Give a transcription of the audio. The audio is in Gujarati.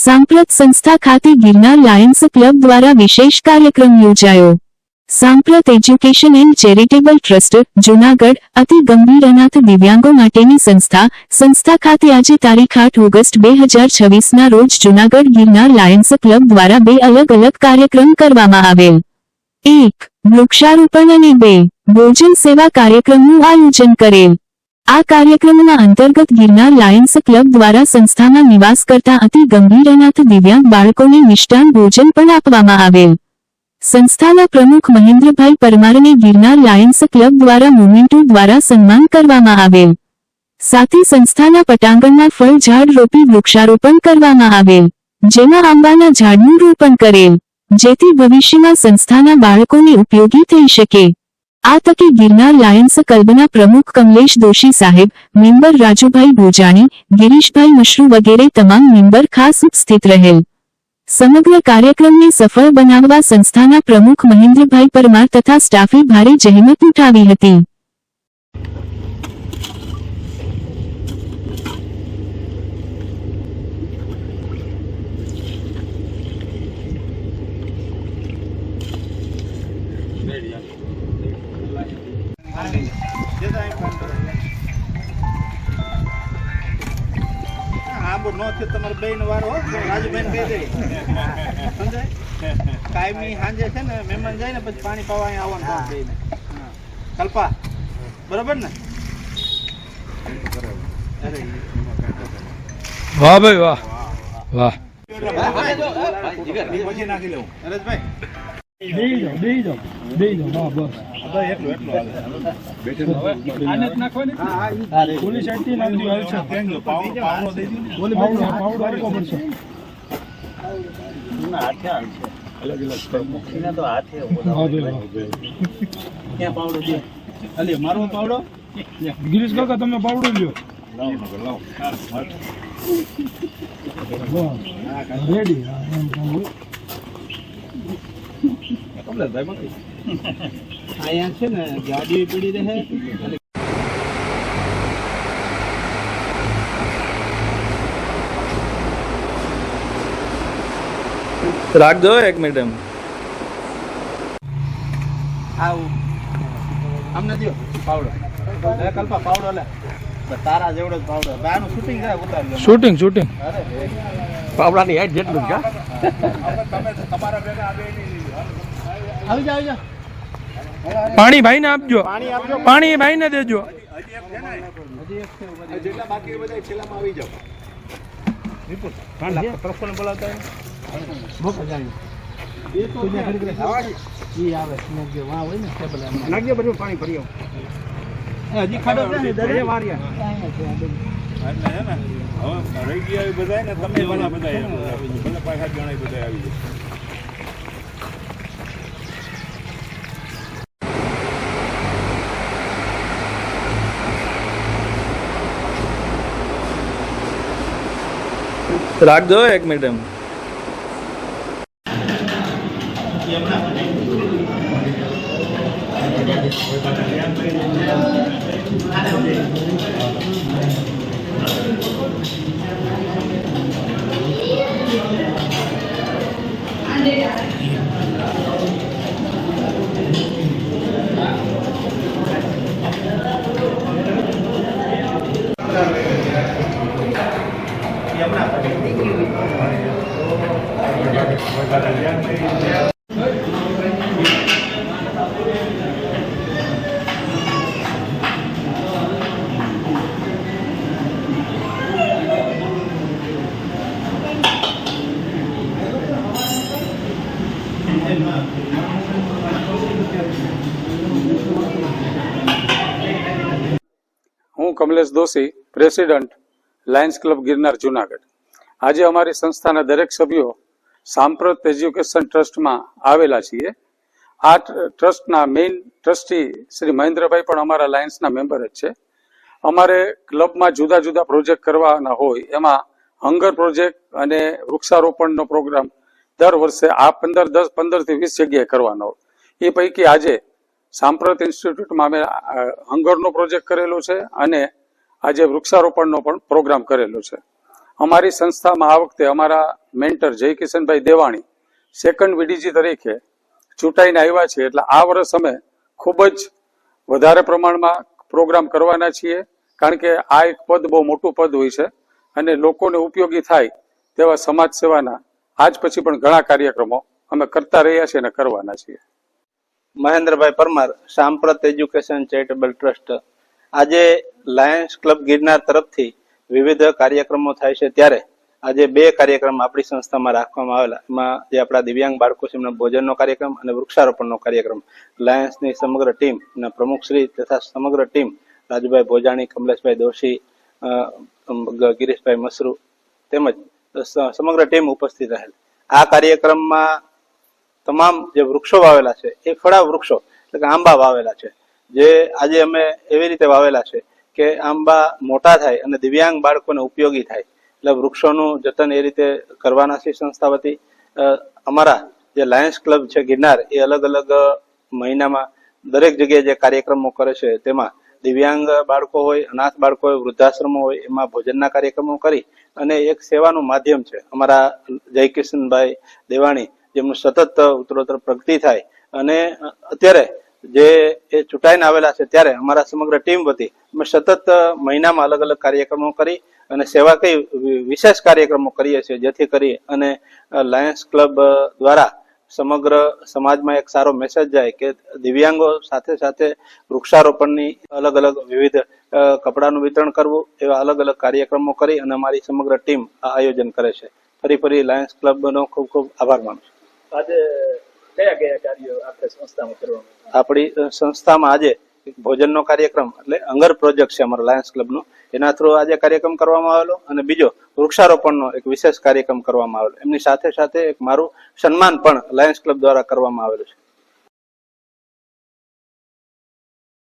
सांप्रत संस्था खाते गिरनार लायन्स क्लब द्वारा विशेष कार्यक्रम योजायो। Samprat education and charitable trust Junagadh अति गंभीर अनाथ दिव्यांगों माटेनी संस्था खाते आज तारीख 8 ऑगस्ट 2026 ना रोज जूनागढ़ गिरनार लायन्स क्लब द्वारा बे अलग अलग कार्यक्रम करवामां आवेल। 1. वृक्षारोपण अने 2. भोजन सेवा कार्यक्रमનું આયોજન કરેલ। આ કાર્યક્રમના અંતર્ગત ગિરનાર લાયન્સ ક્લબ દ્વારા સંસ્થામાં નિવાસ કરતા અતિ ગંભીર અનાથ દિવ્યાંગ બાળકોને મિષ્ટાન ભોજન પણ આપવામાં આવેલ। સંસ્થાના પ્રમુખ મહેન્દ્રભાઈ પરમારને ગિરનાર લાયન્સ ક્લબ દ્વારા મોમેન્ટો દ્વારા સન્માન કરવામાં આવેલ। સાથે સંસ્થાના પટાંગણમાં ફળ ઝાડ રોપી વૃક્ષારોપણ કરવામાં આવેલ, જેમાં આંબાના ઝાડનું રોપણ કરેલ, જેથી ભવિષ્યમાં સંસ્થાના બાળકોને ઉપયોગી થઈ શકે। આ તકે ગિરનાર લાયન્સ ક્લબના પ્રમુખ કમલેશ દોશી સાહેબ, મેમ્બર રાજુભાઈ ભોજાણી, ગિરીશભાઈ મશરૂ વગેરે તમામ મેમ્બર ખાસ ઉપસ્થિત રહેલ। સમગ્ર કાર્યક્રમને સફળ બનાવવા સંસ્થાના પ્રમુખ મહેન્દ્રભાઈ પરમાર તથા સ્ટાફે ભારે જહેમત ઉઠાવી હતી। તમારે બેન વારો રાજુબેન કહી દે સમજાય કાયમી સાંજે છે ને મહેમાન જાય ને પછી પાણી પાવા અહીંયા આવવાનું કલ્પા બરાબર ને? વાહ ભાઈ વાહ વાહ પછી નાખી લેવું નરેશભાઈ મારો પાવડો ગિરીશ કાકા તમે પાવડો લ્યો રેડી અહીંયા છે ને ગાડી પડી રહે રાખ દો એક મિનિટ એમ આવું અમને દો પાવડો કલ્પા પાવડો લે તારા જેવડો જ પાવડો આનું શૂટિંગ જાય ઉતારી શૂટિંગ પાવડાની હેડ જેટલું છે તમે તમારા ભેગા આવી જાઓ પાણી ભાઈને આપજો, પાણી ભાઈને દેજો। જેટલા બાકી બધા છેલ્લામાં આવી જાઓ વિપુલ પ્રશ્ન બોલાવતા નાખજો બધું પાણી ભરી આવો હજી ખાડો છે ને દરે વારિયા એટલે હે ને હવે રહી ગયા બધા ને તમે વાળા બધા બધા પાછા જણાય બધા આવી જાય। રાખ દો એક મિનિટ એમ હું Kamlesh Doshi, president Lions club Girnar Junagadh. આજે અમારી સંસ્થાના દરેક સભ્યો સાંપ્રત એજ્યુકેશન ટ્રસ્ટમાં આવેલા છીએ। આ ટ્રસ્ટના મેઇન ટ્રસ્ટી શ્રી મહેન્દ્રભાઈ પણ અમારા લાયન્સના મેમ્બર જ છે। અમારે ક્લબમાં જુદા જુદા પ્રોજેક્ટ કરવાના હોય, એમાં હંગર પ્રોજેક્ટ અને વૃક્ષારોપણનો પ્રોગ્રામ દર વર્ષે આ 15 થી 20 જગ્યાએ કરવાનો હોય। એ પૈકી આજે સાંપ્રત ઇન્સ્ટિટ્યૂટમાં અમે હંગરનો પ્રોજેક્ટ કરેલો છે અને આજે વૃક્ષારોપણનો પણ પ્રોગ્રામ કરેલો છે। અમારી સંસ્થામાં આ વખતે અમારા મેન્ટર જય કિશનભાઈ દેવાણી સેકન્ડ વીડીજી તરીકે ચૂંટાઈને આવ્યા છે, એટલે આ વર્ષ અમે ખૂબ જ વધારે પ્રમાણમાં પ્રોગ્રામ કરવાના છીએ, કારણ કે આ એક પદ બહુ મોટું પદ હોય છે અને લોકોને ઉપયોગી થાય તેવા સમાજ સેવાના આજ પછી પણ ઘણા કાર્યક્રમો અમે કરતા રહ્યા છીએ અને કરવાના છીએ. મહેન્દ્રભાઈ પરમાર, સાંપ્રત એજ્યુકેશન ચેરિટેબલ ટ્રસ્ટ. આજે લાયન્સ ક્લબ ગિરનાર તરફથી વિવિધ કાર્યક્રમો થાય છે, ત્યારે આજે 2 કાર્યક્રમ આપણી સંસ્થામાં રાખવામાં આવેલા. એમાં જે આપણા દિવ્યાંગ બાળકો છે એમના ભોજનનો કાર્યક્રમ અને વૃક્ષારોપણનો કાર્યક્રમ. લાયન્સની સમગ્ર ટીમ ના પ્રમુખશ્રી તથા સમગ્ર ટીમ રાજુભાઈ ભોજાણી, કમલેશભાઈ દોશી, ગિરીશભાઈ મસરૂ તેમજ સમગ્ર ટીમ ઉપસ્થિત રહેલ. આ કાર્યક્રમમાં તમામ જે વૃક્ષો વાવેલા છે એ ફળા વૃક્ષો એટલે કે આંબા વાવેલા છે, જે આજે અમે એવી રીતે વાવેલા છે કે આંબા મોટા થાય અને દિવ્યાંગ બાળકોને ઉપયોગી થાય. એટલે વૃક્ષોનું જતન એ રીતે કરવાના છે સંસ્થા વતી. અમારા જે લાયન્સ ક્લબ છે ગિરનાર એ અલગ અલગ મહિનામાં દરેક જગ્યાએ જે કાર્યક્રમો કરે છે તેમાં દિવ્યાંગ બાળકો હોય, અનાથ બાળકો હોય, વૃદ્ધાશ્રમો હોય, એમાં ભોજનના કાર્યક્રમો કરી અને એક સેવાનું માધ્યમ છે. અમારા જય કિશનભાઈ દેવાણી જેમનું સતત ઉત્તરોત્તર પ્રગતિ થાય અને અત્યારે જે એ ચૂંટાઈને આવેલા છે ત્યારે અમારા સમગ્ર ટીમ વતી અમે સતત મહિનામાં અલગ અલગ કાર્યક્રમો કરી અને સેવા કઈ વિશેષ કાર્યક્રમો કરીએ છીએ, જેથી કરી અને લાયન્સ ક્લબ દ્વારા સમગ્ર સમાજમાં એક સારો મેસેજ જાય કે દિવ્યાંગો સાથે સાથે વૃક્ષારોપણની અલગ અલગ વિવિધ કપડાનું વિતરણ કરવું, એવા અલગ અલગ કાર્યક્રમો કરી અને અમારી સમગ્ર ટીમ આ આયોજન કરે છે. ફરી લાયન્સ ક્લબનો ખૂબ ખૂબ આભાર માનું છું. આજે કયા કયા કાર્યો આપણે સંસ્થામાં કરવામાં? આપણી સંસ્થામાં આજે એક ભોજનનો કાર્યક્રમ એટલે અંગર પ્રોજેક્ટ છે અમારા લાયન્સ ક્લબનો, એના થ્રુ આજે કાર્યક્રમ કરવામાં આવેલો અને બીજો વૃક્ષારોપણનો એક વિશેષ કાર્યક્રમ કરવામાં આવેલો. એમની સાથે સાથે એક મારું સન્માન પણ લાયન્સ ક્લબ દ્વારા કરવામાં આવેલું છે.